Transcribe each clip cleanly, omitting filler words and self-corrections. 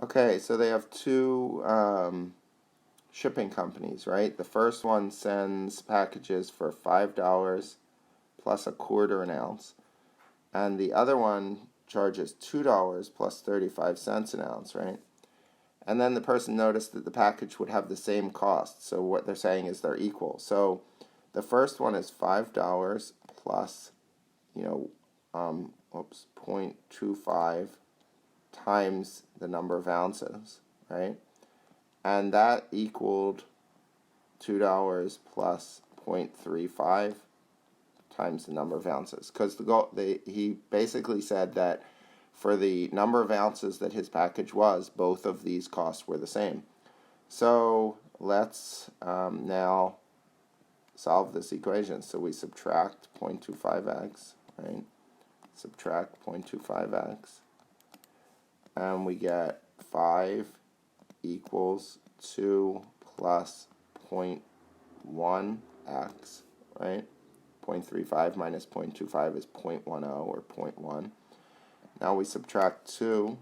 Okay, so they have two shipping companies, right? The first one sends packages for $5 plus a quarter an ounce, and the other one charges $2 plus 35 cents an ounce, right? And then the person noticed that the package would have the same cost, so what they're saying is they're equal. So the first one is $5 plus, 0.25 times the number of ounces, right? And that equaled $2 plus 0.35 times the number of ounces. Because he basically said that for the number of ounces that his package was, both of these costs were the same. So let's now solve this equation. So we subtract 0.25x, right? Subtract 0.25x. And we get 5 equals 2 plus 0.1x, right? 0.35 minus 0.25 is 0.10 or 0.1. Now we subtract 2,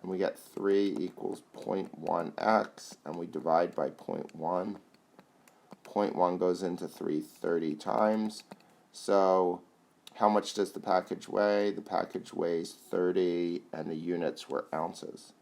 and we get 3 equals 0.1x, and we divide by 0.1. 0.1 goes into 3 30 times. So how much does the package weigh? The package weighs 30, and the units were ounces.